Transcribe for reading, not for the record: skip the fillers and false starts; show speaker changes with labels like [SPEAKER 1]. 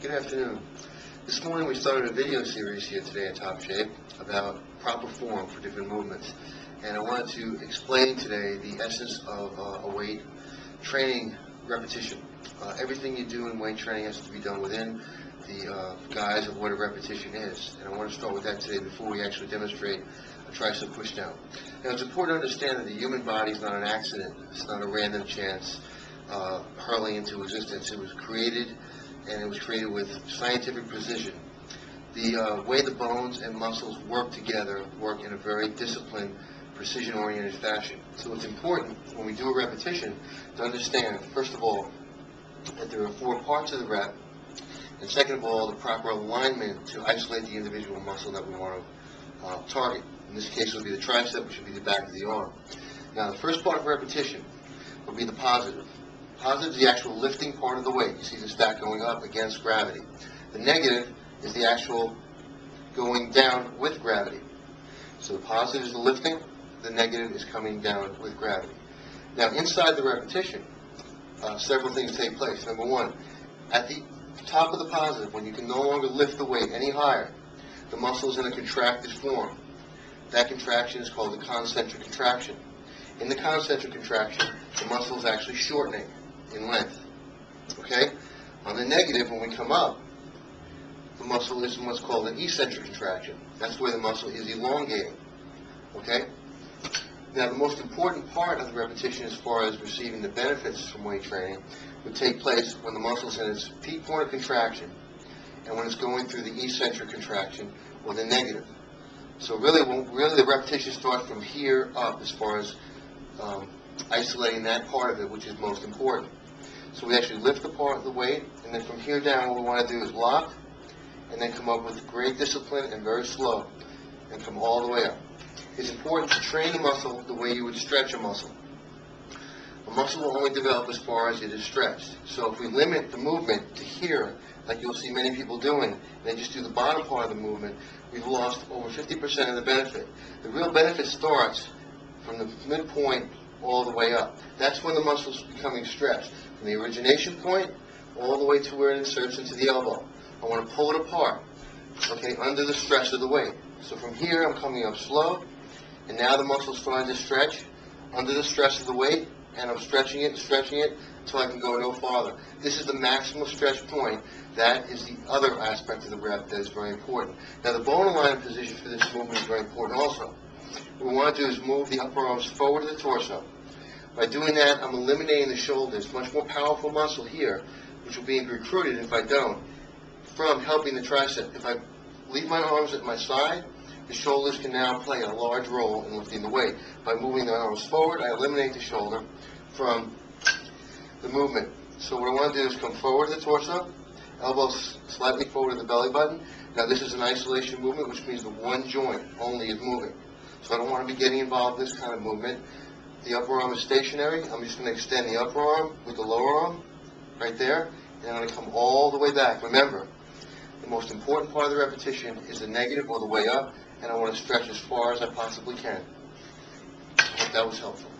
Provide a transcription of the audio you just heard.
[SPEAKER 1] Good afternoon. This morning we started a video series here today at Top Shape about proper form for different movements. And I wanted to explain today the essence of a weight training repetition. Everything you do in weight training has to be done within the guise of what a repetition is. And I want to start with that today before we actually demonstrate a tricep push down. Now it's important to understand that the human body is not an accident. It's not a random chance hurling into existence. It was created, and it was created with scientific precision. The way the bones and muscles work together work in a very disciplined, precision-oriented fashion. So it's important when we do a repetition to understand, first of all, that there are 4 parts of the rep, and second of all, the proper alignment to isolate the individual muscle that we want to target. In this case, it would be the tricep, which would be the back of the arm. Now, the first part of repetition will be the positive. Positive is the actual lifting part of the weight. You see the stack going up against gravity. The negative is the actual going down with gravity. So the positive is the lifting, the negative is coming down with gravity. Now inside the repetition, several things take place. Number one, at the top of the positive, when you can no longer lift the weight any higher, the muscle is in a contracted form. That contraction is called the concentric contraction. In the concentric contraction, the muscle is actually shortening in length. Okay? On the negative, when we come up, the muscle is in what's called an eccentric contraction. That's where the muscle is elongating. Okay? Now, the most important part of the repetition as far as receiving the benefits from weight training would take place when the muscle is in its peak point of contraction and when it's going through the eccentric contraction or the negative. So really the repetition starts from here up as far as isolating that part of it, which is most important. So we actually lift the part of the weight, and then from here down what we want to do is lock, and then come up with great discipline and very slow, and come all the way up. It's important to train the muscle the way you would stretch a muscle. A muscle will only develop as far as it is stretched. So if we limit the movement to here, like you'll see many people doing, and they just do the bottom part of the movement, we've lost over 50% of the benefit. The real benefit starts from the midpoint all the way up. That's when the muscle's becoming stretched. From the origination point all the way to where it inserts into the elbow. I want to pull it apart, okay, under the stress of the weight. So from here I'm coming up slow, and now the muscle's starting to stretch under the stress of the weight, and I'm stretching it until I can go no farther. This is the maximum stretch point. That is the other aspect of the rep that is very important. Now the bone alignment position for this movement is very important also. What we want to do is move the upper arms forward to the torso. By doing that, I'm eliminating the shoulders, much more powerful muscle here, which will be recruited if I don't, from helping the tricep. If I leave my arms at my side, the shoulders can now play a large role in lifting the weight. By moving the arms forward, I eliminate the shoulder from the movement. So what I want to do is come forward to the torso, elbows slightly forward to the belly button. Now this is an isolation movement, which means the one joint only is moving. So I don't want to be getting involved in this kind of movement. The upper arm is stationary. I'm just going to extend the upper arm with the lower arm right there, and I'm going to come all the way back. Remember, the most important part of the repetition is the negative or the way up, and I want to stretch as far as I possibly can. I hope that was helpful.